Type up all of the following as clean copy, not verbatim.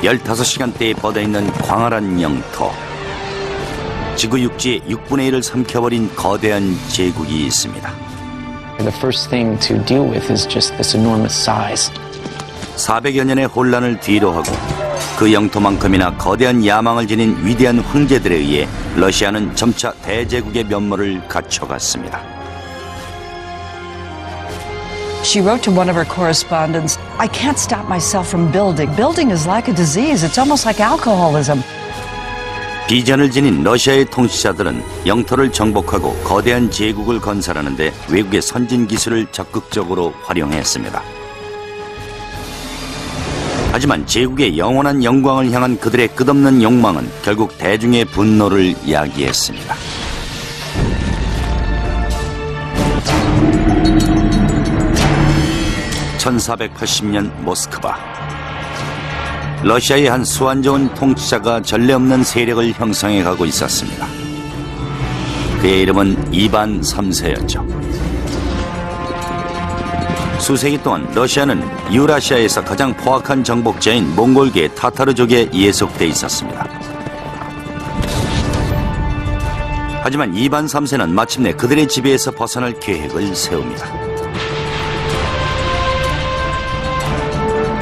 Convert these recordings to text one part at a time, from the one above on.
15시간대에 뻗어있는 광활한 영토. 지구 육지의 6분의 1을 삼켜버린 거대한 제국이 있습니다. The first thing to deal with is just this enormous size. 400여 년의 혼란을 뒤로하고 그 영토만큼이나 거대한 야망을 지닌 위대한 황제들에 의해 러시아는 점차 대제국의 면모를 갖춰갔습니다. She wrote to one of her correspondents, I can't stop myself from building. Building is like a disease. It's almost like alcoholism. 비전을 지닌 러시아의 통치자들은 영토를 정복하고 거대한 제국을 건설하는 데 외국의 선진 기술을 적극적으로 활용했습니다. 하지만 제국의 영원한 영광을 향한 그들의 끝없는 욕망은 결국 대중의 분노를 야기했습니다. (1480년) 모스크바. 러시아의 한 수완 좋은 통치자가 전례 없는 세력을 형성해 가고 있었습니다. 그의 이름은 이반 3세였죠. 수세기 동안 러시아는 유라시아에서 가장 포악한 정복자인 몽골계 타타르족에 예속돼 있었습니다. 하지만 이반 3세는 마침내 그들의 지배에서 벗어날 계획을 세웁니다.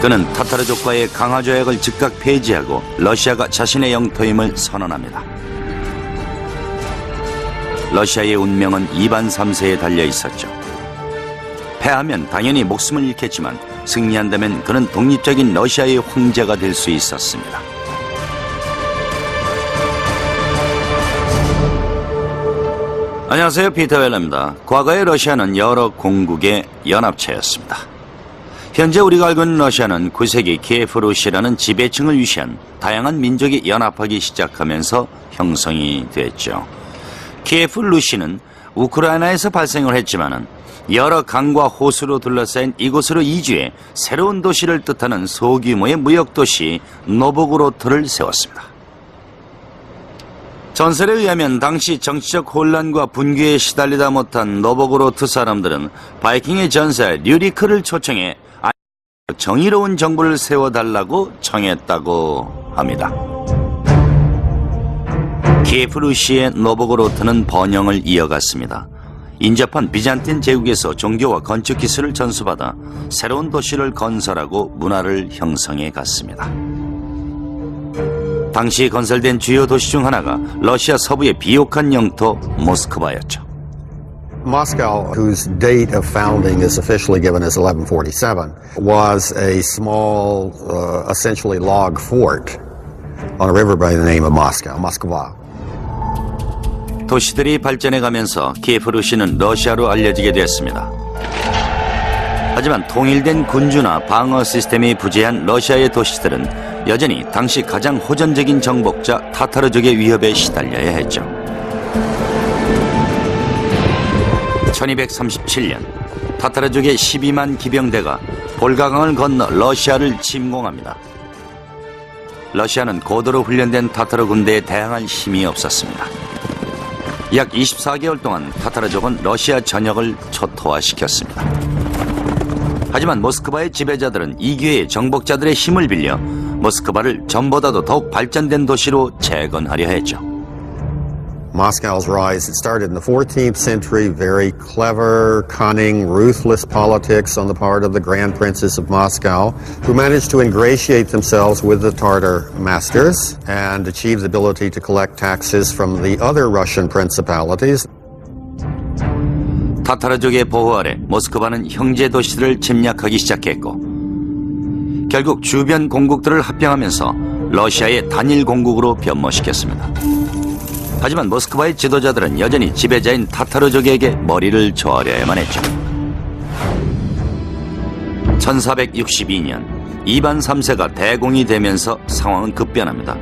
그는 타타르족과의 강화 조약을 즉각 폐지하고 러시아가 자신의 영토임을 선언합니다. 러시아의 운명은 이반 3세에 달려 있었죠. 패하면 당연히 목숨을 잃겠지만 승리한다면 그는 독립적인 러시아의 황제가 될 수 있었습니다. 안녕하세요, 피터 웰러입니다. 과거의 러시아는 여러 공국의 연합체였습니다. 현재 우리가 알고 있는 러시아는 9세기 키예프루시라는 지배층을 위시한 다양한 민족이 연합하기 시작하면서 형성이 됐죠. 키예프루시는 우크라이나에서 발생을 했지만은 여러 강과 호수로 둘러싸인 이곳으로 이주해 새로운 도시를 뜻하는 소규모의 무역도시 노보고로트를 세웠습니다. 전설에 의하면 당시 정치적 혼란과 분규에 시달리다 못한 노보고로트 사람들은 바이킹의 전사 류리크를 초청해 정의로운 정부를 세워달라고 청했다고 합니다. 키예프루시의 노보고로트는 번영을 이어갔습니다. 인접한 비잔틴 제국에서 종교와 건축 기술을 전수받아 새로운 도시를 건설하고 문화를 형성해 갔습니다. 당시 건설된 주요 도시 중 하나가 러시아 서부의 비옥한 영토 모스크바였죠. Moscow, whose date of founding is officially given as 1147, was a small, essentially log fort on a river by the name of Moscow, Moskva. 도시들이 발전해가면서 키예프루시는 러시아로 알려지게 되었습니다. 하지만 통일된 군주나 방어 시스템이 부재한 러시아의 도시들은 여전히 당시 가장 호전적인 정복자 타타르족의 위협에 시달려야 했죠. 1237년 타타르족의 12만 기병대가 볼가강을 건너 러시아를 침공합니다. 러시아는 고도로 훈련된 타타르 군대에 대항할 힘이 없었습니다. 약 24개월 동안 타타르족은 러시아 전역을 초토화시켰습니다. 하지만 모스크바의 지배자들은 이 기회에 정복자들의 힘을 빌려 모스크바를 전보다도 더욱 발전된 도시로 재건하려 했죠. Moscow's rise, it started in the 14th century, very clever, cunning, ruthless politics on the part of the Grand Princes of Moscow, who managed to ingratiate themselves with the Tatar masters and achieve the ability to collect taxes from the other Russian principalities. 타타르족의 보호 아래 모스크바는 형제 도시들을 침략하기 시작했고 결국 주변 공국들을 합병하면서 러시아의 단일 공국으로 변모시켰습니다. 하지만 모스크바의 지도자들은 여전히 지배자인 타타르족에게 머리를 조아려야만 했죠. 1462년 이반 3세가 대공이 되면서 상황은 급변합니다.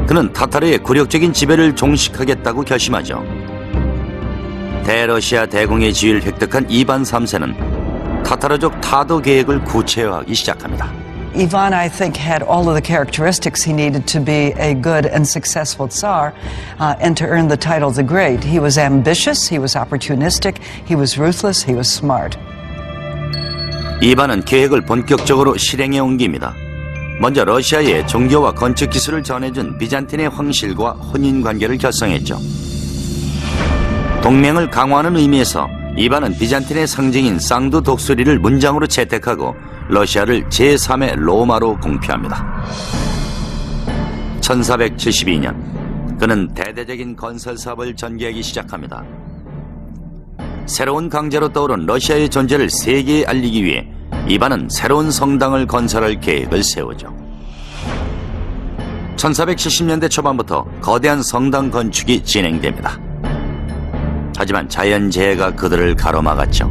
그는 타타르의 굴욕적인 지배를 종식하겠다고 결심하죠. 대러시아 대공의 지위를 획득한 이반 3세는 타타르족 타도 계획을 구체화하기 시작합니다. Ivan, I think, had all of the characteristics he needed to be a good and successful Tsar and to earn the title the Great. He was ambitious, he was opportunistic, he was ruthless, he was smart. 이반은 계획을 본격적으로 실행에 옮깁니다. 먼저 러시아에 종교와 건축 기술을 전해준 비잔틴의 황실과 혼인 관계를 결성했죠. 동맹을 강화하는 의미에서 이반은 비잔틴의 상징인 쌍두 독수리를 문장으로 채택하고 러시아를 제3의 로마로 공표합니다. 1472년 그는 대대적인 건설 사업을 전개하기 시작합니다. 새로운 강자로 떠오른 러시아의 존재를 세계에 알리기 위해 이반은 새로운 성당을 건설할 계획을 세우죠. 1470년대 초반부터 거대한 성당 건축이 진행됩니다. 하지만 자연재해가 그들을 가로막았죠.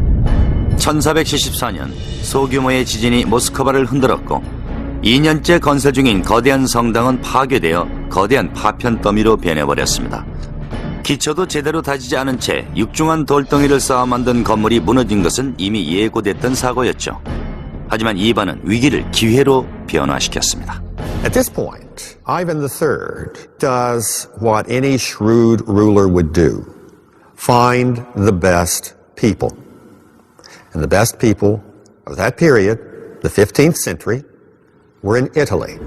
1474년 소규모의 지진이 모스크바를 흔들었고 2년째 건설 중인 거대한 성당은 파괴되어 거대한 파편 더미로 변해버렸습니다. 기초도 제대로 다지지 않은 채 육중한 돌덩이를 쌓아 만든 건물이 무너진 것은 이미 예고됐던 사고였죠. 하지만 이반은 위기를 기회로 변화시켰습니다. At this point, Ivan III does what any shrewd ruler would do. Find the best people. And the best people of that period, the 15th century, were in Italy.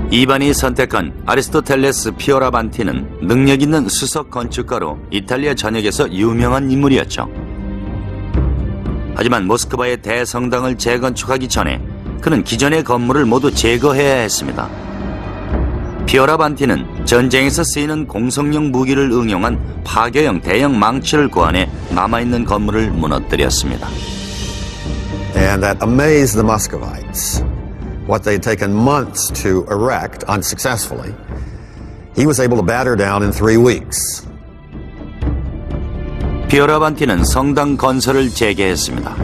이반이 선택한 아리스토텔레스 피오라반티는 능력 있는 수석 건축가로 이탈리아 전역에서 유명한 인물이었죠. 하지만 모스크바의 대성당을 재건축하기 전에 그는 기존의 건물을 모두 제거해야 했습니다. 피오라반티는 전쟁에서 쓰이는 공성용 무기를 응용한 파괴형 대형 망치를 고안해 남아있는 건물을 무너뜨렸습니다. And that amazed the Muscovites. What they had taken months to erect unsuccessfully, he was able to batter down in 3 weeks. 피오라반티는 성당 건설을 재개했습니다.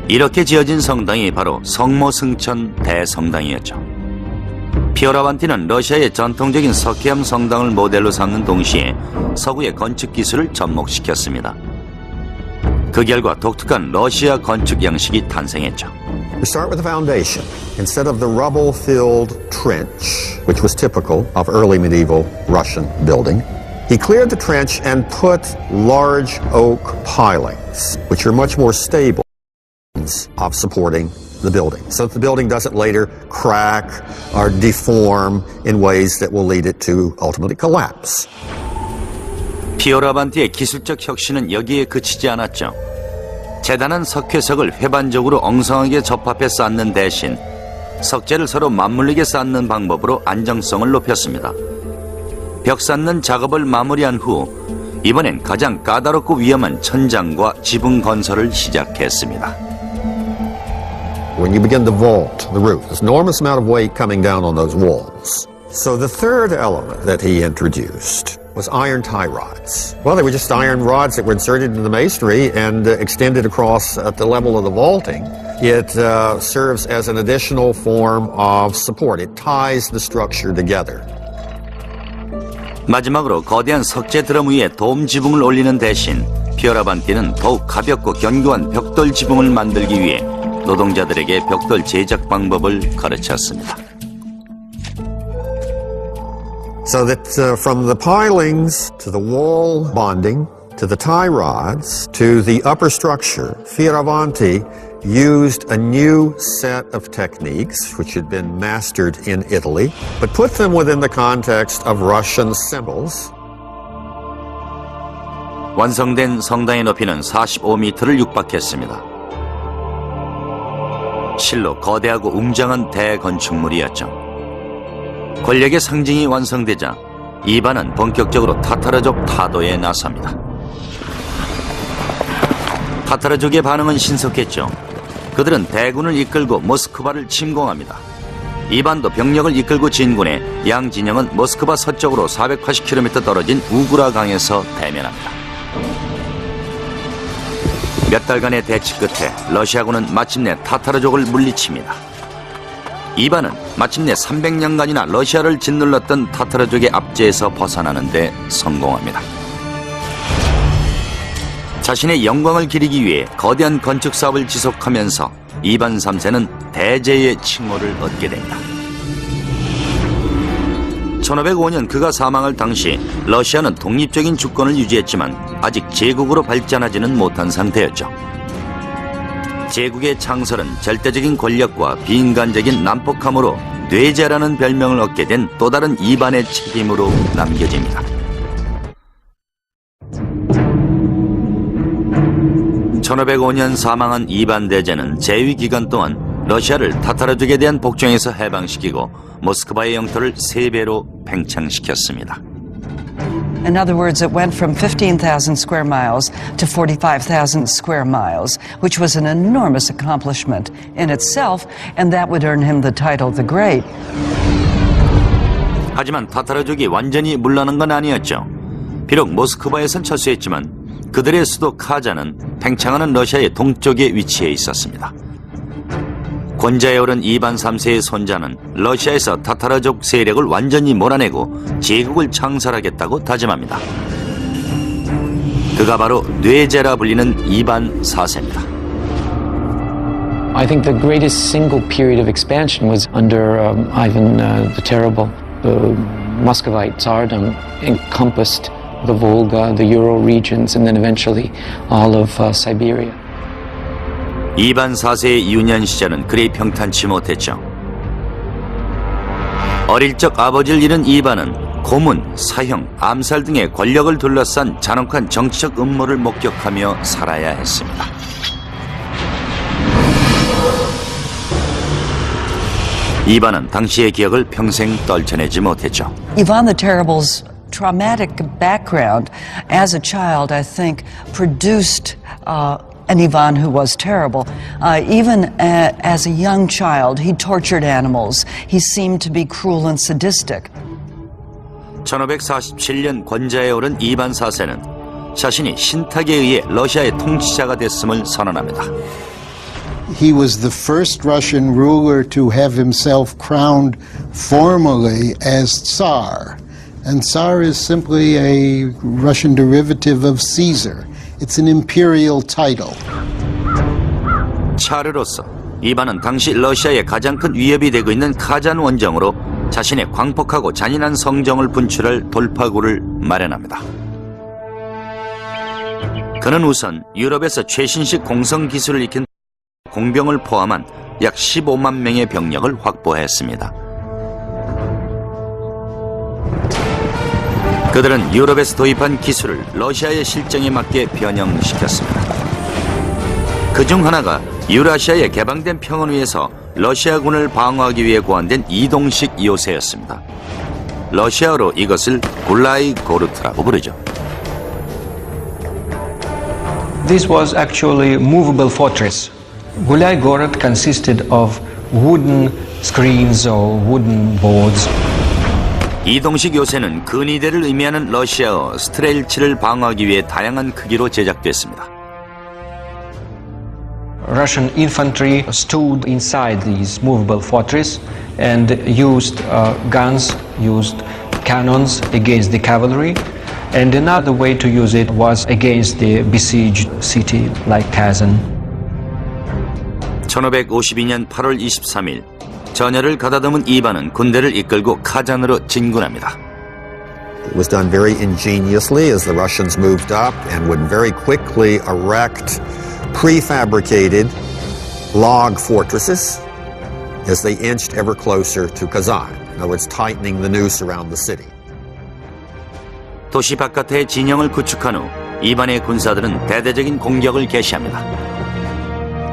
이렇게 지어진 성당이 바로 성모승천 대성당이었죠. 피오라반티는 러시아의 전통적인 석회암 성당을 모델로 삼는 동시에 서구의 건축 기술을 접목시켰습니다. 그 결과 독특한 러시아 건축 양식이 탄생했죠. We start with the foundation. Instead of the rubble-filled trench, which was typical of early medieval Russian building, he cleared the trench and put large oak pilings, which are much more stable of supporting the building, so that the building doesn't later crack or deform in ways that will lead it to ultimately collapse. 피오라반티의 기술적 혁신은 여기에 그치지 않았죠. 재단한 석회석을 회반적으로 엉성하게 접합해 쌓는 대신 석재를 서로 맞물리게 쌓는 방법으로 안정성을 높였습니다. 벽 쌓는 작업을 마무리한 후 이번엔 가장 까다롭고 위험한 천장과 지붕 건설을 시작했습니다. When you begin to vault the roof, there's an enormous amount of weight coming down on those walls. So the third element that he introduced was iron tie rods. Well, they were just iron rods that were inserted into the masonry and extended across at the level of the vaulting. It serves as an additional form of support. It ties the structure together. 마지막으로 거대한 석재 드럼 위에 돔 지붕을 올리는 대신 피오라반티는 더욱 가볍고 견고한 벽돌 지붕을 만들기 위해 노동자들에게 벽돌 제작 방법을 가르쳤습니다. So that from the pilings to the wall bonding to the tie rods to the upper structure, Fioravanti used a new set of techniques which had been mastered in Italy, but put them within the context of Russian symbols. 완성된 성당의 높이는 45m를 육박했습니다. 실로 거대하고 웅장한 대건축물이었죠. 권력의 상징이 완성되자 이반은 본격적으로 타타르족 타도에 나섭니다. 타타르족의 반응은 신속했죠. 그들은 대군을 이끌고 모스크바를 침공합니다. 이반도 병력을 이끌고 진군해 양 진영은 모스크바 서쪽으로 480km 떨어진 우구라 강에서 대면합니다. 몇 달간의 대치 끝에 러시아군은 마침내 타타르족을 물리칩니다. 이반은 마침내 300년간이나 러시아를 짓눌렀던 타타르족의 압제에서 벗어나는 데 성공합니다. 자신의 영광을 기리기 위해 거대한 건축 사업을 지속하면서 이반 3세는 대제의 칭호를 얻게 됩니다. 1505년 그가 사망할 당시 러시아는 독립적인 주권을 유지했지만 아직 제국으로 발전하지는 못한 상태였죠. 제국의 창설은 절대적인 권력과 비인간적인 난폭함으로 뇌제라는 별명을 얻게 된 또 다른 이반의 책임으로 남겨집니다. (1505년) 사망한 이반 대제는 재위 기간 동안 러시아를 타타르족에 대한 복종에서 해방시키고 모스크바의 영토를 3배로 팽창시켰습니다. In other words, it went from 15,000 square miles to 45,000 square miles, which was an enormous accomplishment in itself, and that would earn him the title the Great. 하지만 타타르족이 완전히 물러난 건 아니었죠. 비록 모스크바에선 철수했지만 그들의 수도 카자는 팽창하는 러시아의 동쪽에 위치해 있었습니다. 권좌에 오른 이반 3세의 손자는 러시아에서 타타르족 세력을 완전히 몰아내고 제국을 창설하겠다고 다짐합니다. 그가 바로 뇌제라 불리는 이반 4세입니다. I think the greatest single period of expansion was under Ivan the Terrible. The Muscovite Tsardom encompassed the Volga, the Ural regions, and then eventually all of Siberia. 이반 4세의 유년 시절은 그리 평탄치 못했죠. 어릴 적 아버지를 잃은 이반은 고문, 사형, 암살 등의 권력을 둘러싼 잔혹한 정치적 음모를 목격하며 살아야 했습니다. 이반은 당시의 기억을 평생 떨쳐내지 못했죠. Ivan the Terrible's traumatic background as a child, I think, produced an Ivan who was terrible. Even as a young child, he tortured animals. He seemed to be cruel and sadistic. 1547년 권좌에 오른 이반 4세는 자신이 신탁에 의해 러시아의 통치자가 됐음을 선언합니다. He was the first Russian ruler to have himself crowned formally as Tsar. And Tsar is simply a Russian derivative of Caesar. It's an imperial title. 차르로서 이반은 당시 러시아의 가장 큰 위협이 되고 있는 카잔 원정으로 자신의 광폭하고 잔인한 성정을 분출할 돌파구를 마련합니다. 그는 우선 유럽에서 최신식 공성 기술을 익힌 공병을 포함한 약 15만 명의 병력을 확보했습니다. 그들은 유럽에서 도입한 기술을 러시아의 실정에 맞게 변형시켰습니다. 그중 하나가 유라시아의 개방된 평원 위에서 러시아군을 방어하기 위해 고안된 이동식 요새였습니다. 러시아어로 이것을 굴라이고르트라고 부르죠. This was actually a movable fortress. Gulai Gorod consisted of wooden screens or wooden boards. 이동식 요새는 근위대를 의미하는 러시아어 스트렐치를 방어하기 위해 다양한 크기로 제작됐습니다. Russian infantry stood inside these movable fortress and used guns, used cannons against the cavalry. And another way to use it was against the besieged city like Kazan. 1552년 8월 23일 전열을 가다듬은 이반은 군대를 이끌고 카잔으로 진군합니다. It was done very ingeniously as the Russians moved up and would very quickly erect prefabricated log fortresses as they inched ever closer to Kazan. In other words, tightening the noose around the city. 도시 바깥에 진영을 구축한 후 이반의 군사들은 대대적인 공격을 개시합니다.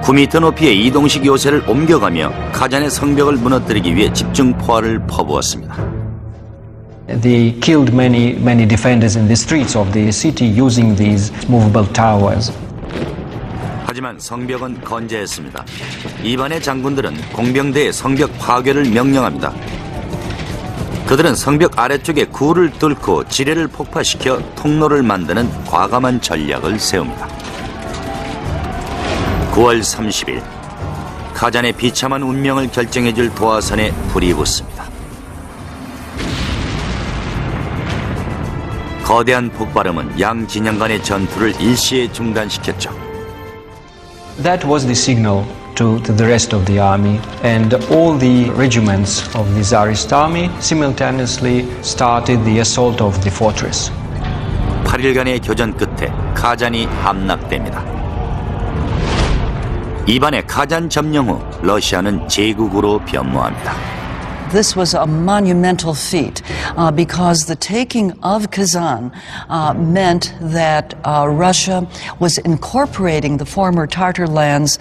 9m 높이의 이동식 요새를 옮겨가며 카잔의 성벽을 무너뜨리기 위해 집중 포화를 퍼부었습니다. They killed many defenders in the streets of the city using these movable towers. 하지만 성벽은 건재했습니다. 이반의 장군들은 공병대의 성벽 파괴를 명령합니다. 그들은 성벽 아래쪽에 구를 뚫고 지뢰를 폭파시켜 통로를 만드는 과감한 전략을 세웁니다. 9월 30일 카잔의 비참한 운명을 결정해줄 도화선에 불이 붙습니다. 거대한 폭발음은 양 진영 간의 전투를 일시에 중단시켰죠. That was the signal to the rest of the army, and all the regiments of the Tsarist army simultaneously started the assault of the fortress. 8일간의 교전 끝에 카잔이 함락됩니다. 이반의 카잔 점령 후 러시아는 제국으로 변모합니다. This was a monumental feat because the taking of Kazan meant that Russia was incorporating the former Tartar lands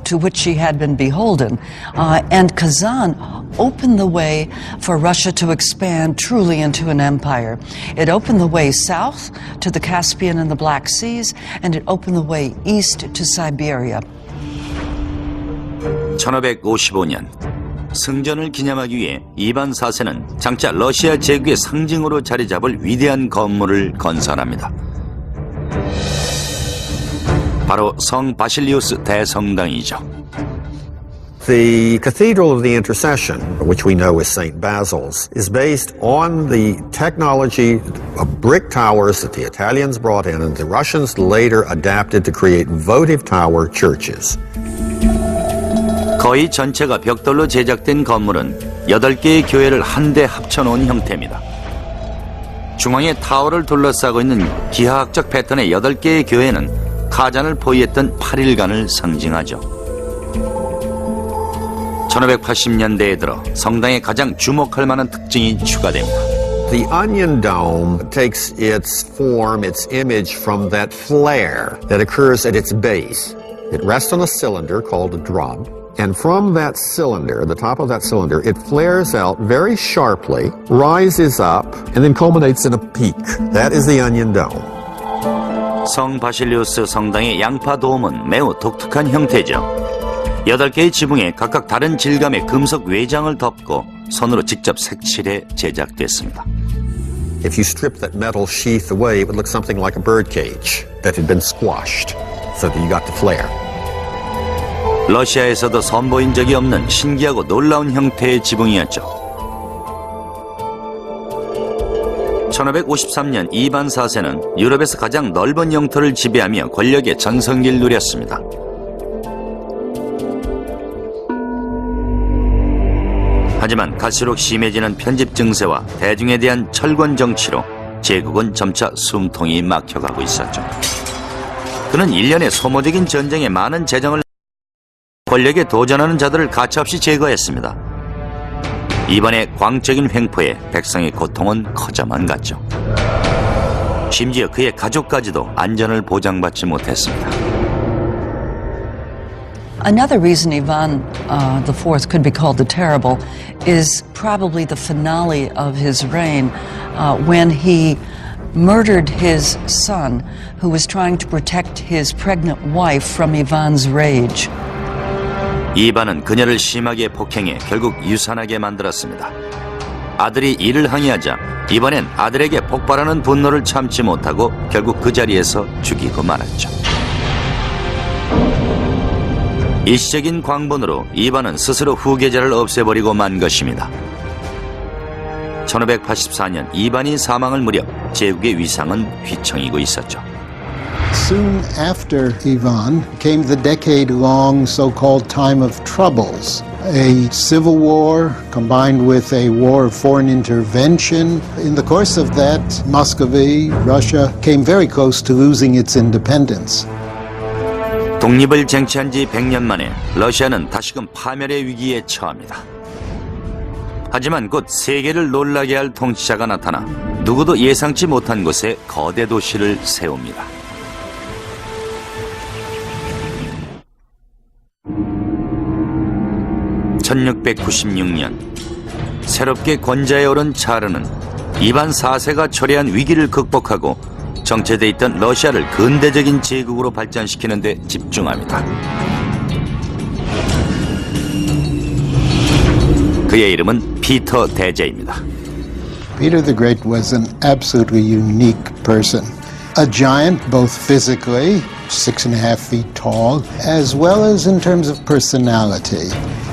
to which she had been beholden. And Kazan opened the way for Russia to expand truly into an empire. It opened the way south to the Caspian and the Black Seas, and it opened the way east to Siberia. 1555년 승전을 기념하기 위해 이반 4세는 장차 러시아 제국의 상징으로 자리 잡을 위대한 건물을 건설합니다. 바로 성 바실리우스 대성당이죠. The Cathedral of the Intercession, which we know as St. Basil's, is based on the technology of brick towers that the Italians brought in and the Russians later adapted to create votive tower churches. 거의 전체가 벽돌로 제작된 건물은 8개의 교회를 한데 합쳐놓은 형태입니다. 중앙에 타워를 둘러싸고 있는 기하학적 패턴의 8개의 교회는 카잔을 포위했던 8일간을 상징하죠. 1580년대에 들어 성당에 가장 주목할 만한 특징이 추가됩니다. The onion dome takes its form, its image from that flare that occurs at its base. It rests on a cylinder called a drum. And from that cylinder, the top of that cylinder, it flares out very sharply, rises up, and then culminates in a peak. That is the onion dome. 성 바실리우스 성당의 양파 도움은 매우 독특한 형태죠. 8개의 지붕에 각각 다른 질감의 금속 외장을 덮고 손으로 직접 색칠해 제작됐습니다. If you strip that metal sheath away, it would look something like a bird cage that had been squashed, so that you got the flare. 러시아에서도 선보인 적이 없는 신기하고 놀라운 형태의 지붕이었죠. 1553년 이반 4세는 유럽에서 가장 넓은 영토를 지배하며 권력의 전성기를 누렸습니다. 하지만 갈수록 심해지는 편집 증세와 대중에 대한 철권 정치로 제국은 점차 숨통이 막혀가고 있었죠. 그는 일련의 소모적인 전쟁에 많은 재정을 권력에 도전하는 자들을 가차없이 제거했습니다. 이번에 광적인 횡포에 백성의 고통은 커져만 갔죠. 심지어 그의 가족까지도 안전을 보장받지 못했습니다. Another reason Ivan IV could be called the Terrible is probably the finale of his reign when he murdered his son who was trying to protect his pregnant wife from Ivan's rage. 이반은 그녀를 심하게 폭행해 결국 유산하게 만들었습니다. 아들이 이를 항의하자 이번엔 아들에게 폭발하는 분노를 참지 못하고 결국 그 자리에서 죽이고 말았죠. 일시적인 광분으로 이반은 스스로 후계자를 없애버리고 만 것입니다. 1584년 이반이 사망할 무렵 제국의 위상은 휘청이고 있었죠. Soon after Ivan came the decade-long so-called time of troubles, a civil war combined with a war of foreign intervention. In the course of that, Muscovy, Russia, came very close to losing its independence. 독립을 쟁취한 지 100년 만에 러시아는 다시금 파멸의 위기에 처합니다. 하지만 곧 세계를 놀라게 할 통치자가 나타나 누구도 예상치 못한 곳에 거대 도시를 세웁니다. (1696년) 새롭게 권좌에 오른 차르는 이반 4세가 초래한 위기를 극복하고 정체돼 있던 러시아를 근대적인 제국으로 발전시키는 데 집중합니다. 그의 이름은 피터 대제입니다. Peter the Great was an absolutely unique person. A giant both physically, 6.5 feet tall, as well as in terms of personality.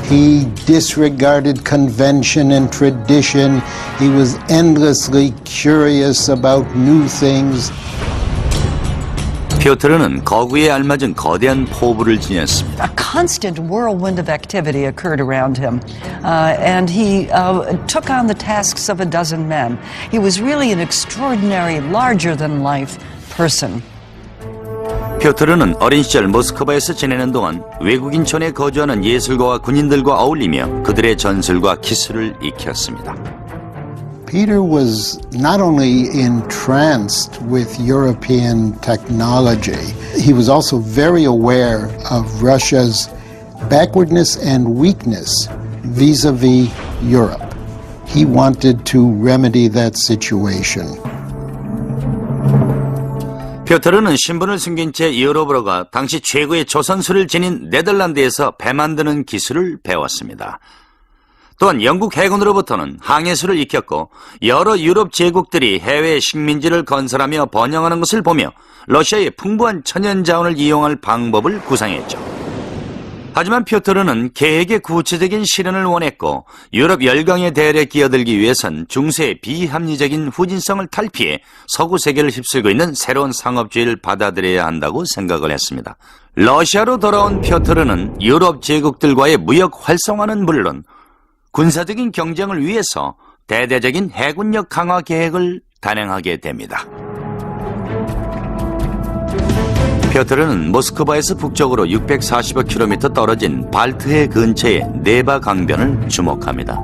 He disregarded convention and tradition. He was endlessly curious about new things. 피오트르는 거구에 알맞은 거대한 포부를 지녔습니다. A constant whirlwind of activity occurred around him, and he took on the tasks of a dozen men. He was really an extraordinary, larger-than-life person. 표트르는 어린 시절 모스크바에서 지내는 동안 외국인촌에 거주하는 예술가와 군인들과 어울리며 그들의 전술과 기술을 익혔습니다. Peter was not only entranced with European technology, he was also very aware of Russia's backwardness and weakness vis-a-vis Europe. He wanted to remedy that situation. 표트르는 신분을 숨긴 채 유럽으로 가 당시 최고의 조선술을 지닌 네덜란드에서 배 만드는 기술을 배웠습니다. 또한 영국 해군으로부터는 항해술을 익혔고 여러 유럽 제국들이 해외 식민지를 건설하며 번영하는 것을 보며 러시아의 풍부한 천연자원을 이용할 방법을 구상했죠. 하지만 표트르는 계획의 구체적인 실현을 원했고 유럽 열강의 대열에 끼어들기 위해선 중세의 비합리적인 후진성을 탈피해 서구 세계를 휩쓸고 있는 새로운 상업주의를 받아들여야 한다고 생각을 했습니다. 러시아로 돌아온 표트르는 유럽 제국들과의 무역 활성화는 물론 군사적인 경쟁을 위해서 대대적인 해군력 강화 계획을 단행하게 됩니다. 표트르는 모스크바에서 북쪽으로 640여 킬로미터 떨어진 발트해 근처의 네바 강변을 주목합니다.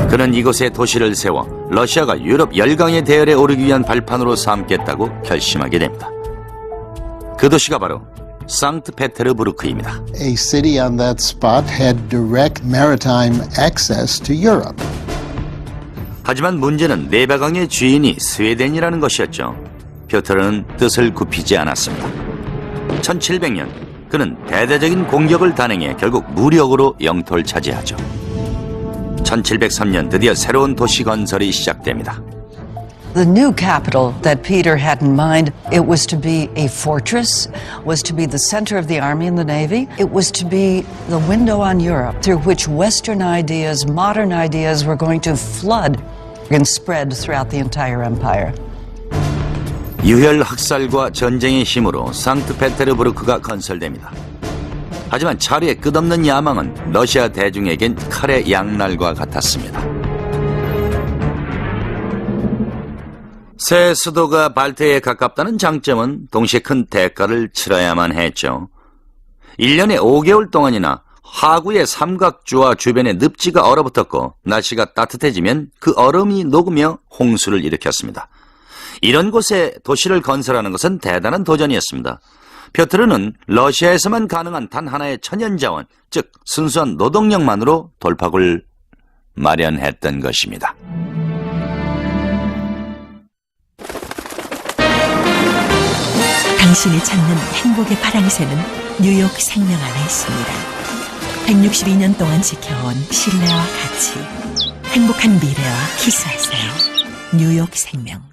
그는 이곳에 도시를 세워 러시아가 유럽 열강의 대열에 오르기 위한 발판으로 삼겠다고 결심하게 됩니다. 그 도시가 바로 상트페테르부르크입니다. A city on that spot had direct maritime access to Europe. 하지만 문제는 네바강의 주인이 스웨덴이라는 것이었죠. 표트르는 뜻을 굽히지 않았습니다. 1700년 그는 대대적인 공격을 단행해 결국 무력으로 영토를 차지하죠. 1703년 드디어 새로운 도시 건설이 시작됩니다. The new capital that Peter had in mind, it was to be a fortress, was to be the center of the army and the navy. It was to be the window on Europe through which Western ideas, modern ideas were going to flood and spread throughout the entire empire. 유혈 학살과 전쟁의 힘으로 상트페테르부르크가 건설됩니다. 하지만 차르의 끝없는 야망은 러시아 대중에겐 칼의 양날과 같았습니다. 새 수도가 발트해에 가깝다는 장점은 동시에 큰 대가를 치러야만 했죠. 1년에 5개월 동안이나 하구의 삼각주와 주변에 늪지가 얼어붙었고 날씨가 따뜻해지면 그 얼음이 녹으며 홍수를 일으켰습니다. 이런 곳에 도시를 건설하는 것은 대단한 도전이었습니다. 표트르는 러시아에서만 가능한 단 하나의 천연자원, 즉 순수한 노동력만으로 돌파구를 마련했던 것입니다. 당신이 찾는 행복의 파랑새는 뉴욕 생명 안에 있습니다. 162년 동안 지켜온 신뢰와 가치, 행복한 미래와 키스하세요. 뉴욕 생명.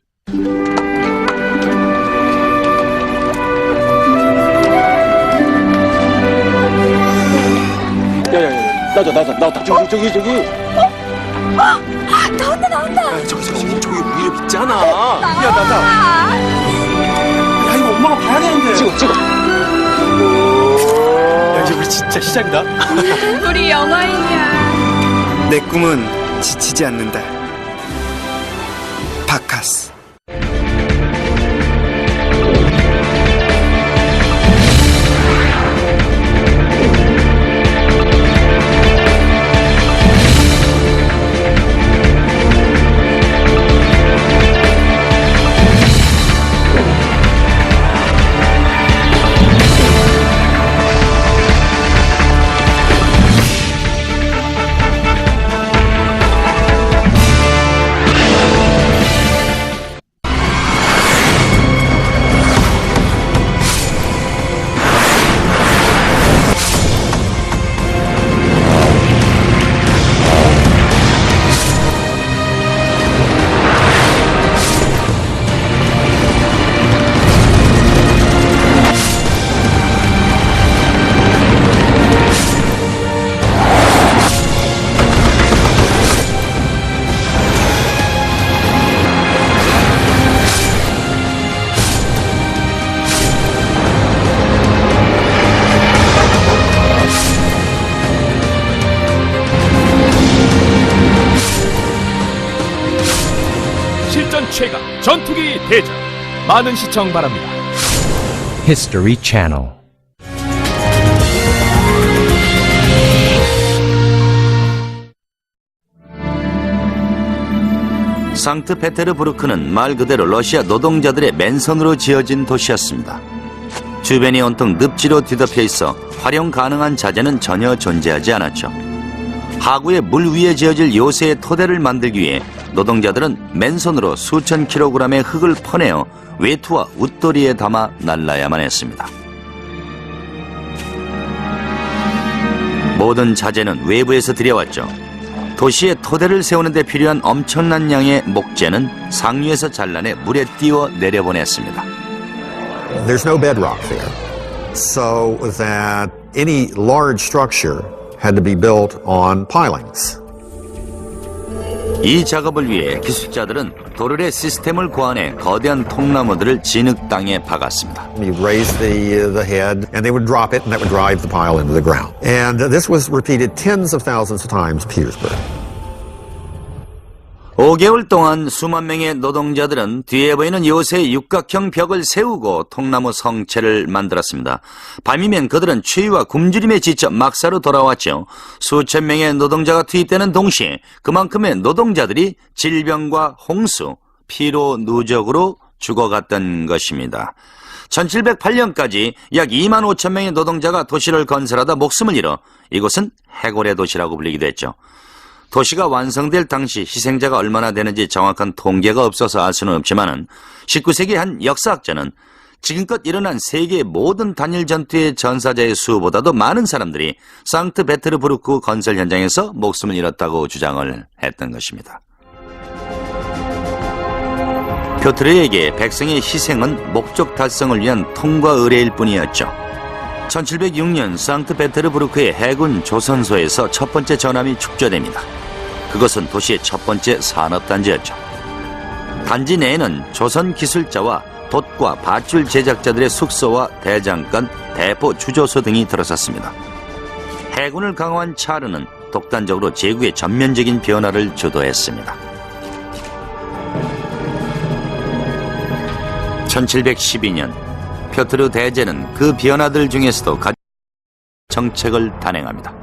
야야야 나왔다 저기 나온다 저기 위에 있잖아 야 이거 엄마가 봐야 되는데 찍어 야 이제 우리 진짜 시작이다 우리 영화인이야. 내 꿈은 지치지 않는다. 바카스. 실전 최강 전투기 대전 많은 시청 바랍니다. History Channel. 상트페테르부르크는 말 그대로 러시아 노동자들의 맨손으로 지어진 도시였습니다. 주변이 온통 늪지로 뒤덮여 있어 활용 가능한 자재는 전혀 존재하지 않았죠. 하구의 물 위에 지어질 요새의 토대를 만들기 위해 노동자들은 맨손으로 수천 킬로그램의 흙을 퍼내어 외투와 웃도리에 담아 날라야만 했습니다. 모든 자재는 외부에서 들여왔죠. 도시의 토대를 세우는 데 필요한 엄청난 양의 목재는 상류에서 잘라내 물에 띄워 내려보냈습니다. There's no bedrock there, so that any large structure had to be built on pilings. 이 작업을 위해 기술자들은 도르래 시스템을 고안해 거대한 통나무들을 진흙 땅에 박았습니다. You raise the head, and they would drop it, and that would drive the pile into the ground. And this was repeated tens of thousands of times in Petersburg. 5개월 동안 수만 명의 노동자들은 뒤에 보이는 요새의 육각형 벽을 세우고 통나무 성체를 만들었습니다. 밤이면 그들은 추위와 굶주림에 지쳐 막사로 돌아왔죠. 수천 명의 노동자가 투입되는 동시에 그만큼의 노동자들이 질병과 홍수, 피로 누적으로 죽어갔던 것입니다. 1708년까지 약 2만 5천 명의 노동자가 도시를 건설하다 목숨을 잃어 이곳은 해골의 도시라고 불리기도 했죠. 도시가 완성될 당시 희생자가 얼마나 되는지 정확한 통계가 없어서 알 수는 없지만 19세기 한 역사학자는 지금껏 일어난 세계의 모든 단일 전투의 전사자의 수보다도 많은 사람들이 상트페테르부르크 건설 현장에서 목숨을 잃었다고 주장을 했던 것입니다. 표트르에게 백성의 희생은 목적 달성을 위한 통과 의례일 뿐이었죠. 1706년 상트페테르부르크의 해군 조선소에서 첫 번째 전함이 축조됩니다. 그것은 도시의 첫 번째 산업단지였죠. 단지 내에는 조선 기술자와 돛과 밧줄 제작자들의 숙소와 대장간, 대포 주조소 등이 들어섰습니다. 해군을 강화한 차르는 독단적으로 제국의 전면적인 변화를 주도했습니다. 1712년 표트르 대제는 그 변화들 중에서도 가장 정책을 단행합니다.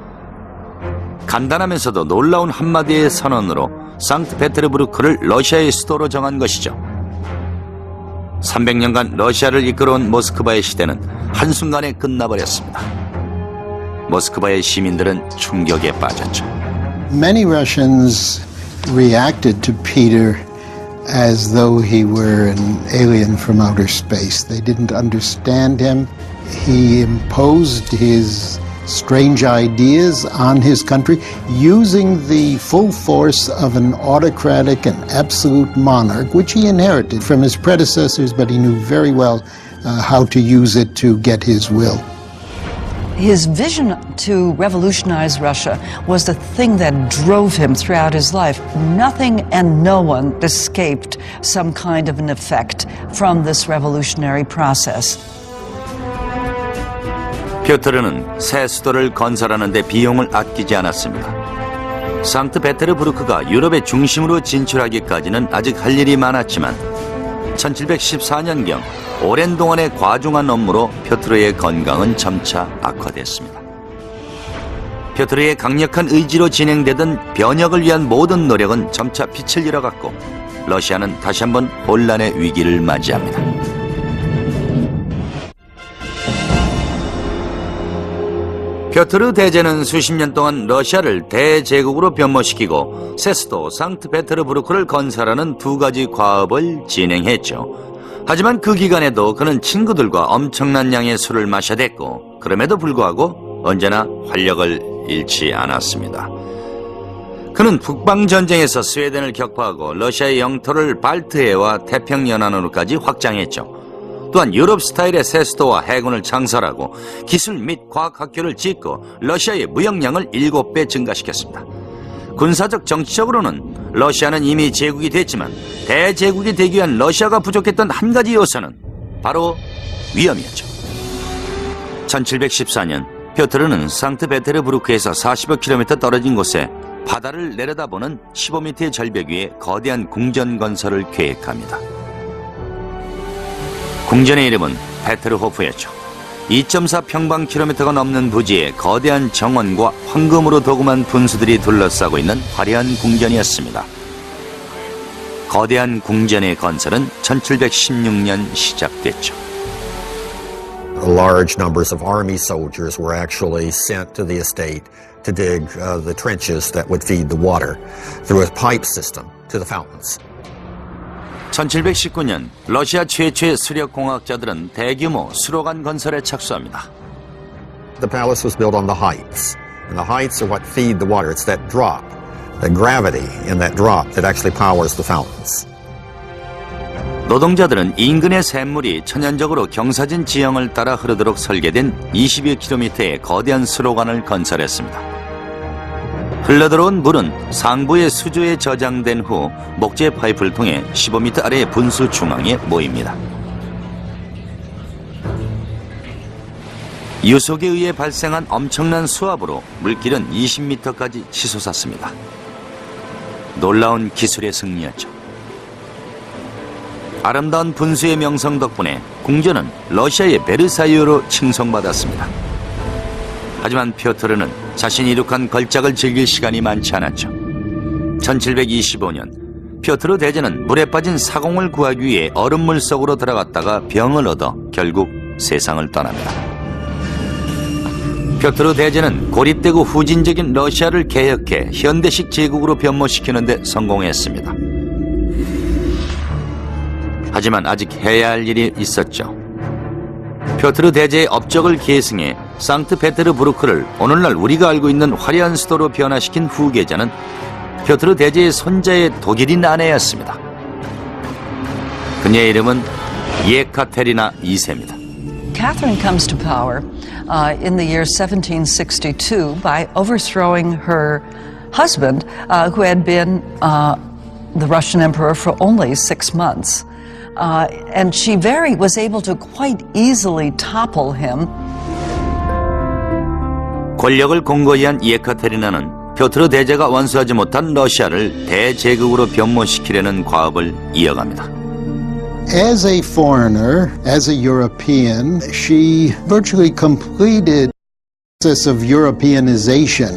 간단하면서도 놀라운 한마디의 선언으로 상트페테르부르크를 러시아의 수도로 정한 것이죠. 300년간 러시아를 이끌어온 모스크바의 시대는 한순간에 끝나버렸습니다. 모스크바의 시민들은 충격에 빠졌죠. Many Russians reacted to Peter as though he were an alien from outer space. They didn't understand him. He imposed his strange ideas on his country using the full force of an autocratic and absolute monarch, which he inherited from his predecessors, but he knew very well how to use it to get his will. His vision to revolutionize Russia was the thing that drove him throughout his life. Nothing and no one escaped some kind of an effect from this revolutionary process. 표트르는 새 수도를 건설하는 데 비용을 아끼지 않았습니다. 상트페테르부르크가 유럽의 중심으로 진출하기까지는 아직 할 일이 많았지만 1714년경 오랜 동안의 과중한 업무로 표트르의 건강은 점차 악화됐습니다. 표트르의 강력한 의지로 진행되던 변혁을 위한 모든 노력은 점차 빛을 잃어갔고 러시아는 다시 한번 혼란의 위기를 맞이합니다. 표트르 대제는 수십 년 동안 러시아를 대제국으로 변모시키고 새 수도 상트페테르부르크를 건설하는 두 가지 과업을 진행했죠. 하지만 그 기간에도 그는 친구들과 엄청난 양의 술을 마셔댔고 그럼에도 불구하고 언제나 활력을 잃지 않았습니다. 그는 북방전쟁에서 스웨덴을 격파하고 러시아의 영토를 발트해와 태평연안으로까지 확장했죠. 또한 유럽 스타일의 새 수도와 해군을 창설하고 기술 및 과학학교를 짓고 러시아의 무역량을 7배 증가시켰습니다. 군사적 정치적으로는 러시아는 이미 제국이 됐지만 대제국이 되기 위한 러시아가 부족했던 한 가지 요소는 바로 위험이었죠. 1714년 표트르는 상트페테르부르크에서 40여 킬로미터 떨어진 곳에 바다를 내려다보는 15m의 절벽 위에 거대한 궁전 건설을 계획합니다. 궁전의 이름은 페트르호프였죠. 2.4평방킬로미터가 넘는 부지에 거대한 정원과 황금으로 도금한 분수들이 둘러싸고 있는 화려한 궁전이었습니다. 거대한 궁전의 건설은 1716년 시작됐죠. Large numbers of army soldiers were actually sent to the estate to dig the trenches that would feed the water through a pipe system to the fountains. 1719년 러시아 최초의 수력공학자들은 대규모 수로관 건설에 착수합니다. The palace was built on the heights, and the heights are what feed the water. It's that drop, the gravity in that drop that actually powers the fountains. 노동자들은 인근의 샘물이 천연적으로 경사진 지형을 따라 흐르도록 설계된 20여 킬로미터의 거대한 수로관을 건설했습니다. 흘러들어온 물은 상부의 수조에 저장된 후 목재 파이프를 통해 15m 아래의 분수 중앙에 모입니다. 유속에 의해 발생한 엄청난 수압으로 물길은 20m까지 치솟았습니다. 놀라운 기술의 승리였죠. 아름다운 분수의 명성 덕분에 궁전은 러시아의 베르사유로 칭송받았습니다. 하지만 피오트르는 자신이 이룩한 걸작을 즐길 시간이 많지 않았죠. 1725년 피오트르 대제는 물에 빠진 사공을 구하기 위해 얼음물 속으로 들어갔다가 병을 얻어 결국 세상을 떠납니다. 피오트르 대제는 고립되고 후진적인 러시아를 개혁해 현대식 제국으로 변모시키는 데 성공했습니다. 하지만 아직 해야 할 일이 있었죠. 피오트르 대제의 업적을 계승해 상트페테르부르크를 오늘날 우리가 알고 있는 화려한 수도로 변화시킨 후계자는 피오트르 대제의 손자의 독일인 아내였습니다. 그녀의 이름은 예카테리나 2세입니다. Catherine comes to power in the year 1762 by overthrowing her husband, who had been the Russian emperor for only 6 months. And she was able to quite easily topple him. 권력을 공고히 한 예카테리나는 피오트르 대제가 완수하지 못한 러시아를 대제국으로 변모시키려는 과업을 이어갑니다. As a foreigner, as a European, she virtually completed the process of Europeanization,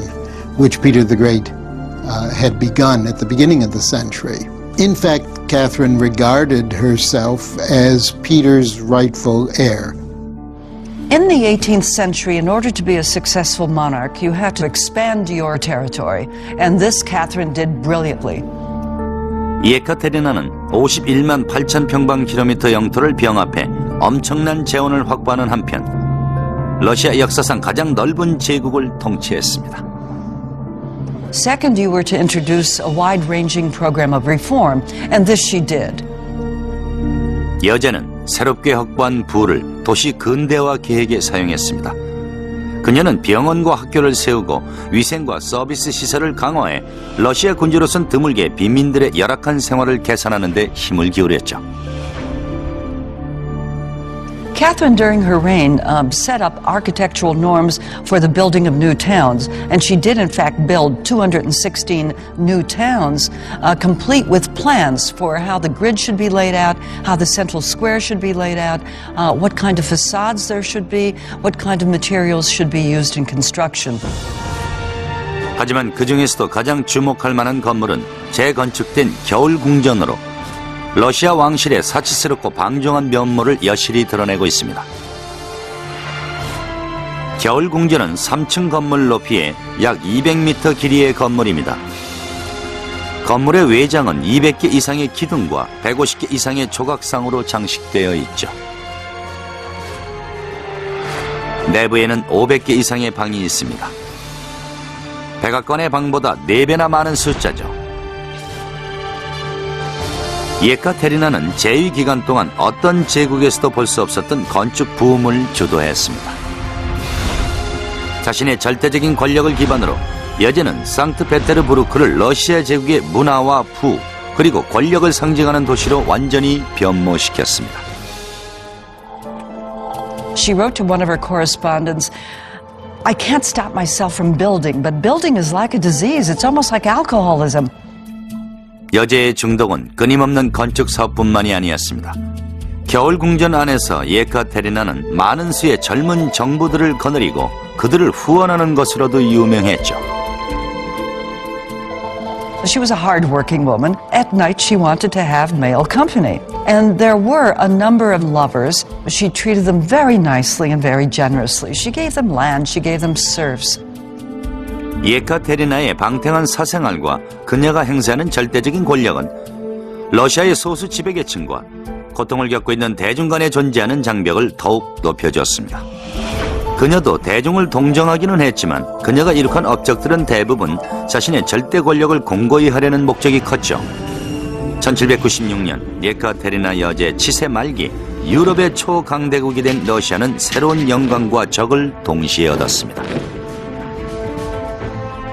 which Peter the Great had begun at the beginning of the century. In fact, Catherine regarded herself as Peter's rightful heir. In the 18th century, in order to be a successful monarch, you had to expand your territory, and this Catherine did brilliantly. 예카테리나는 51만 8천 평방킬로미터 영토를 병합해 엄청난 재원을 확보하는 한편 러시아 역사상 가장 넓은 제국을 통치했습니다. Second, you were to introduce a wide-ranging program of reform, and this she did. 여제는 새롭게 확보한 부를 도시 근대화 계획에 사용했습니다. 그녀는 병원과 학교를 세우고 위생과 서비스 시설을 강화해 러시아 군주로선 드물게 빈민들의 열악한 생활을 개선하는 데 힘을 기울였죠. Catherine, during her reign, set up architectural norms for the building of new towns, and she did, in fact, build 216 new towns, complete with plans for how the grid should be laid out, how the central square should be laid out, what kind of facades there should be, what kind of materials should be used in construction. 하지만 그 중에서도 가장 주목할 만한 건물은 재건축된 겨울궁전으로 러시아 왕실의 사치스럽고 방종한 면모를 여실히 드러내고 있습니다. 겨울궁전은 3층 건물 높이에 약 200m 길이의 건물입니다. 건물의 외장은 200개 이상의 기둥과 150개 이상의 조각상으로 장식되어 있죠. 내부에는 500개 이상의 방이 있습니다. 백악관의 방보다 4배나 많은 숫자죠. 예카테리나는 재위 기간 동안 어떤 제국에서도 볼 수 없었던 건축 부음을 주도했습니다. 자신의 절대적인 권력을 기반으로 여제는 상트페테르부르크를 러시아 제국의 문화와 부 그리고 권력을 상징하는 도시로 완전히 변모시켰습니다. She wrote to one of her correspondents, I can't stop myself from building, but building is like a disease. It's almost like alcoholism. 여제의 중독은 끊임없는 건축 사업뿐만이 아니었습니다. 겨울 궁전 안에서 예카테리나는 많은 수의 젊은 정부들을 거느리고 그들을 후원하는 것으로도 유명했죠. She was a hard-working woman. At night, she wanted to have male company. And there were a number of lovers. She treated them very nicely and very generously. She gave them land, she gave them serfs. 예카테리나의 방탕한 사생활과 그녀가 행사하는 절대적인 권력은 러시아의 소수 지배계층과 고통을 겪고 있는 대중 간에 존재하는 장벽을 더욱 높여줬습니다. 그녀도 대중을 동정하기는 했지만 그녀가 이룩한 업적들은 대부분 자신의 절대 권력을 공고히 하려는 목적이 컸죠. 1796년 예카테리나 여제 치세 말기 유럽의 초강대국이 된 러시아는 새로운 영광과 적을 동시에 얻었습니다.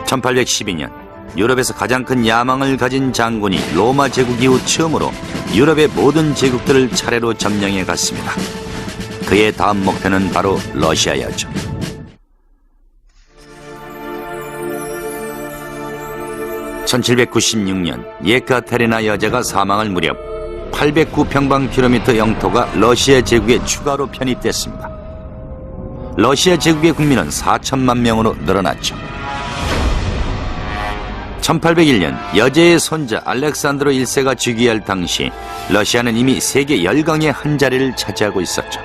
1812년 유럽에서 가장 큰 야망을 가진 장군이 로마 제국 이후 처음으로 유럽의 모든 제국들을 차례로 점령해 갔습니다. 그의 다음 목표는 바로 러시아였죠. (1796년) 예카테리나 여제가 사망할 무렵 809평방킬로미터 영토가 러시아 제국에 추가로 편입됐습니다. 러시아 제국의 국민은 4천만 명으로 늘어났죠. 1801년 여제의 손자 알렉산드로 1세가 즉위할 당시 러시아는 이미 세계 열강의 한 자리를 차지하고 있었죠.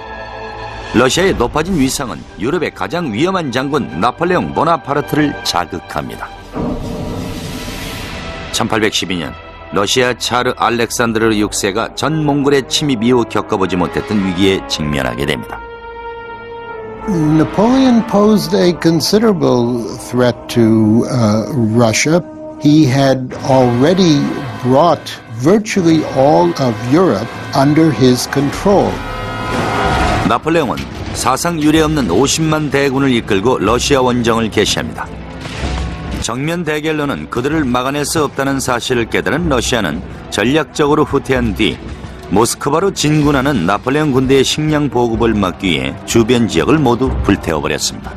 러시아의 높아진 위상은 유럽의 가장 위험한 장군 나폴레옹 보나파르트를 자극합니다. 1812년 러시아 차르 알렉산드르 6세가 전 몽골의 침입 이후 겪어보지 못했던 위기에 직면하게 됩니다. Napoleon posed a considerable threat to Russia. He had already brought virtually all of Europe under his control. 나폴레옹은 사상 유례없는 50만 대군을 이끌고 러시아 원정을 개시합니다. 정면 대결로는 그들을 막아낼 수 없다는 사실을 깨달은 러시아는 전략적으로 후퇴한 뒤 모스크바로 진군하는 나폴레옹 군대의 식량 보급을 막기 위해 주변 지역을 모두 불태워버렸습니다.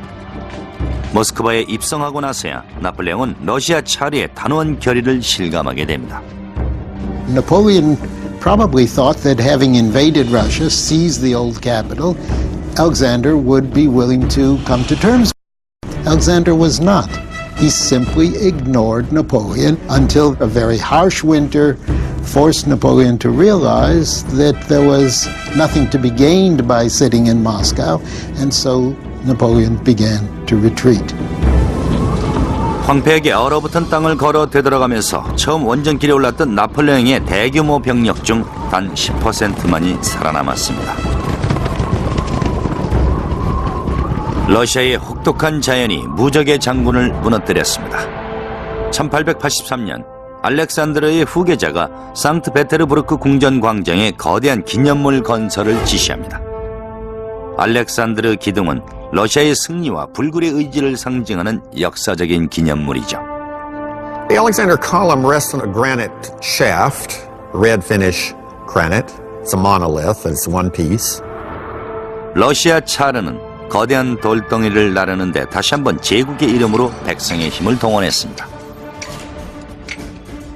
모스크바에 입성하고 나서야 나폴레옹은 러시아 차르의 단호한 결의를 실감하게 됩니다. Napoleon probably thought that having invaded Russia, seized the old capital, Alexander would be willing to come to terms. Alexander was not. He simply ignored Napoleon until a very harsh winter forced Napoleon to realize that there was nothing to be gained by sitting in Moscow, and so Napoleon began to retreat. 황폐하게 얼어붙은 땅을 걸어 되돌아가면서 처음 원정길에 올랐던 나폴레옹의 대규모 병력 중 단 10%만이 살아남았습니다. 러시아의 혹독한 자연이 무적의 장군을 무너뜨렸습니다. 1883년 알렉산드르의 후계자가 상트페테르부르크 궁전 광장에 거대한 기념물 건설을 지시합니다. 알렉산드르 기둥은 러시아의 승리와 불굴의 의지를 상징하는 역사적인 기념물이죠. The Alexander Column rests on a granite shaft, red finish granite. It's a monolith, it's one piece. 러시아 차르는 거대한 돌덩이를 나르는데 다시 한번 제국의 이름으로 백성의 힘을 동원했습니다.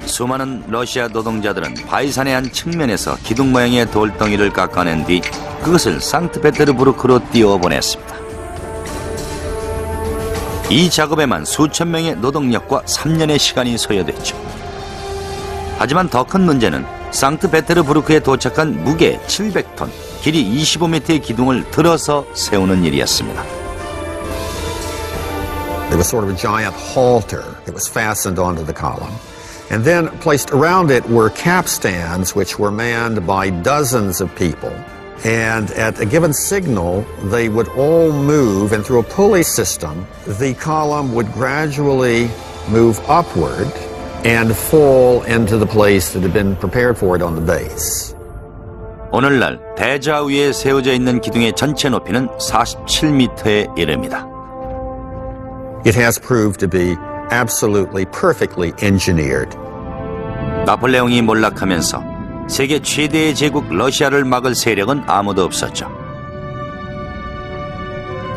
수많은 러시아 노동자들은 바이산의 한 측면에서 기둥 모양의 돌덩이를 깎아낸 뒤 그것을 상트페테르부르크로 띄워보냈습니다. 이 작업에만 수천 명의 노동력과 3년의 시간이 소요됐죠. 하지만 더 큰 문제는 상트페테르부르크에 도착한 무게 700톤, 길이 25m의 기둥을 들어서 세우는 일이었습니다. It was sort of a giant halter. It was fastened onto the column. And then placed around it were capstans which were manned by dozens of people. And at a given signal, they would all move, and through a pulley system, the column would gradually move upward and fall into the place that had been prepared for it on the base. 오늘날 대자 위에 세워져 있는 기둥의 전체 높이는 47m에 이릅니다. It has proved to be absolutely perfectly engineered. 나폴레옹이 몰락하면서 세계 최대의 제국 러시아를 막을 세력은 아무도 없었죠.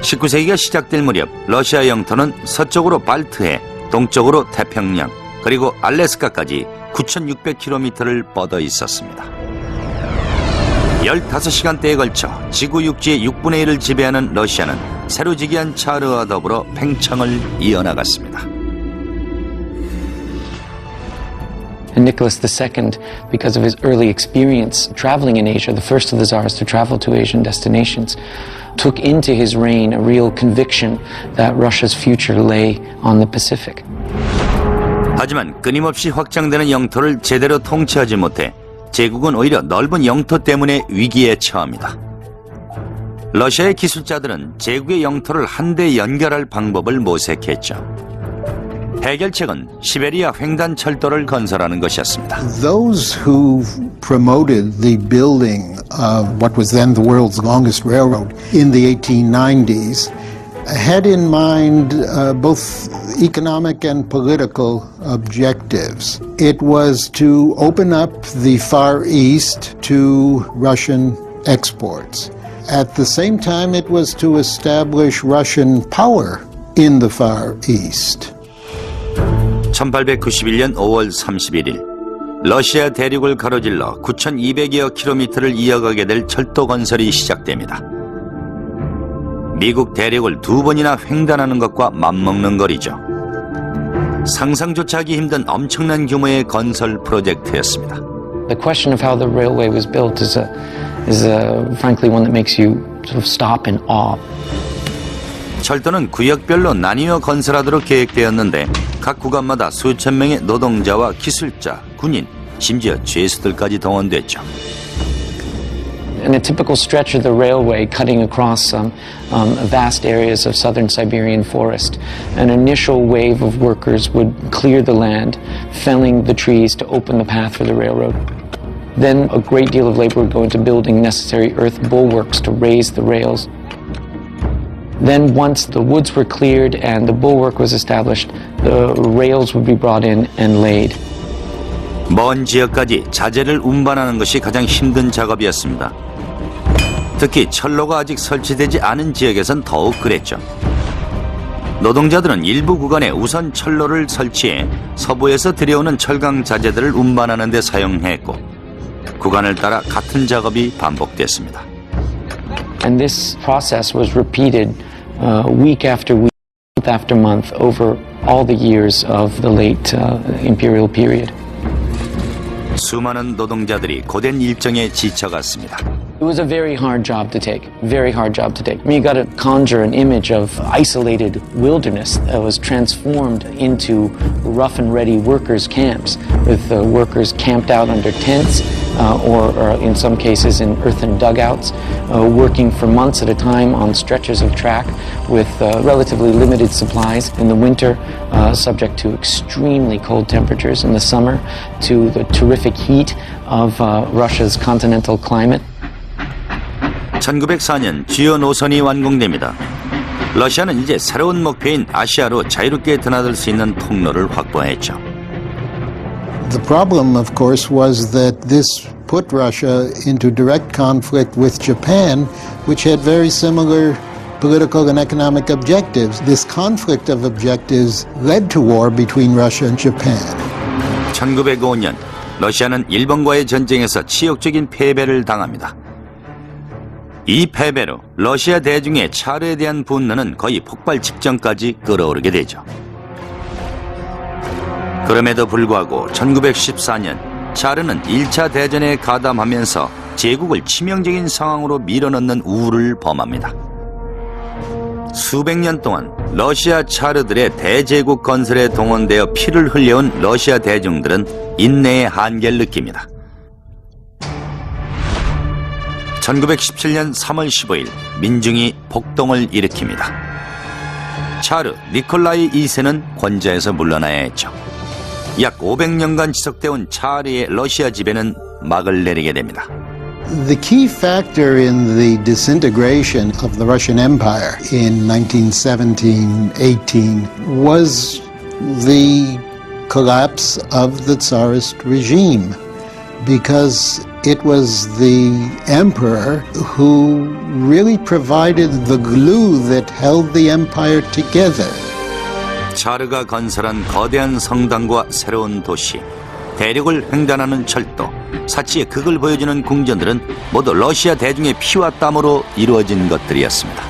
19세기가 시작될 무렵 러시아 영토는 서쪽으로 발트해, 동쪽으로 태평양, 그리고 알래스카까지 9,600km를 뻗어 있었습니다. 15시간대에 걸쳐 지구 육지의 6분의 1을 지배하는 러시아는 새로 즉위한 차르와 더불어 팽창을 이어나갔습니다. And Nicholas II, because of his early experience traveling in Asia, the first of the Tsars to travel to Asian destinations, took into his reign a real conviction that Russia's future lay on the Pacific. 하지만 끊임없이 확장되는 영토를 제대로 통치하지 못해 제국은 오히려 넓은 영토 때문에 위기에 처합니다. 러시아의 기술자들은 제국의 영토를 한데 연결할 방법을 모색했죠. 해결책은 시베리아 횡단 철도를 건설하는 것이었습니다. Those who promoted the building of what was then the world's longest railroad in the 1890s had in mind both economic and political objectives. It was to open up the Far East to Russian exports. At the same time, it was to establish Russian power in the Far East. 1891년 5월 31일 러시아 대륙을 가로질러 9,200여 킬로미터를 이어가게 될 철도 건설이 시작됩니다. 미국 대륙을 2번이나 횡단하는 것과 맞먹는 거리죠. 상상조차 하기 힘든 엄청난 규모의 건설 프로젝트였습니다. The question of how the railway was built is frankly one that makes you sort of stop in awe. 철도는 구역별로 나뉘어 건설하도록 계획되었는데 각 구간마다 수천 명의 노동자와 기술자, 군인, 심지어 죄수들까지 동원됐죠. In a typical stretch of the railway cutting across vast areas of southern Siberian forest, an initial wave of workers would clear the land, felling the trees to open the path for the railroad. Then a great deal of labor would go into building necessary earth bulwarks to raise the rails. Then once the woods were cleared and the bulwark was established, the rails would be brought in and laid. 먼 지역까지 자재를 운반하는 것이 가장 힘든 작업이었습니다. 특히 철로가 아직 설치되지 않은 지역에선 더욱 그랬죠. 노동자들은 일부 구간에 우선 철로를 설치해 서부에서 들여오는 철강 자재들을 운반하는 데 사용했고 구간을 따라 같은 작업이 반복됐습니다. And this process was repeated week after week, month after month over all the years of the late imperial period. 수많은 노동자들이 고된 일정에 지쳐갔습니다. It was a very hard job to take, very hard job to take. I mean, you got to conjure an image of isolated wilderness that was transformed into rough and ready workers' camps, with workers camped out under tents or in some cases in earthen dugouts, working for months at a time on stretches of track with relatively limited supplies in the winter, subject to extremely cold temperatures in the summer, to the terrific heat of Russia's continental climate. 1904년 주요 노선이 완공됩니다. 러시아는 이제 새로운 목표인 아시아로 자유롭게 드나들 수 있는 통로를 확보했죠. The problem, of course, was that this put Russia into direct conflict with Japan, which had very similar political and economic objectives. This conflict of objectives led to war between Russia and Japan. 1905년 러시아는 일본과의 전쟁에서 치욕적인 패배를 당합니다. 이 패배로 러시아 대중의 차르에 대한 분노는 거의 폭발 직전까지 끌어오르게 되죠. 그럼에도 불구하고 1914년 차르는 1차 대전에 가담하면서 제국을 치명적인 상황으로 밀어넣는 우울을 범합니다. 수백 년 동안 러시아 차르들의 대제국 건설에 동원되어 피를 흘려온 러시아 대중들은 인내의 한계를 느낍니다. 1917년 3월 15일 민중이 폭동을 일으킵니다. 차르 니콜라이 2세는 권좌에서 물러나야 했죠. 약 500년간 지속되어온 차르의 러시아 지배는 막을 내리게 됩니다. The key factor in the disintegration of the Russian Empire in 1917-18 was the collapse of the Tsarist regime, because it was the emperor who really provided the glue that held the empire together. 차르가 건설한 거대한 성당과 새로운 도시, 대륙을 횡단하는 철도, 사치의 극을 보여주는 궁전들은 모두 러시아 대중의 피와 땀으로 이루어진 것들이었습니다.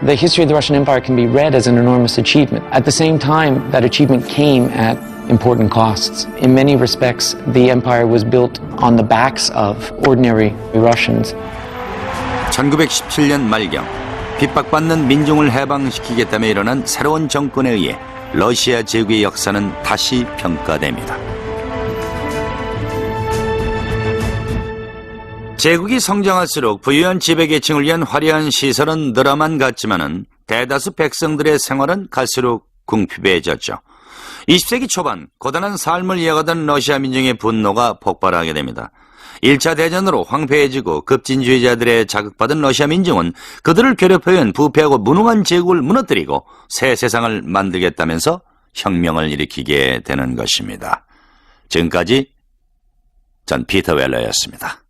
The history of the Russian Empire can be read as an enormous achievement. At the same time, that achievement came at important costs. In many respects, the empire was built on the backs of ordinary Russians. 1917년 말경, 핍박받는 민중을 해방시키겠다며 일어난 새로운 정권에 의해 러시아 제국의 역사는 다시 평가됩니다. 제국이 성장할수록 부유한 지배계층을 위한 화려한 시설은 늘어만 갔지만은 대다수 백성들의 생활은 갈수록 궁핍해졌죠. 20세기 초반 고단한 삶을 이어가던 러시아 민중의 분노가 폭발하게 됩니다. 1차 대전으로 황폐해지고 급진주의자들의 자극받은 러시아 민중은 그들을 괴롭혀온 부패하고 무능한 제국을 무너뜨리고 새 세상을 만들겠다면서 혁명을 일으키게 되는 것입니다. 지금까지 전 피터 웰러였습니다.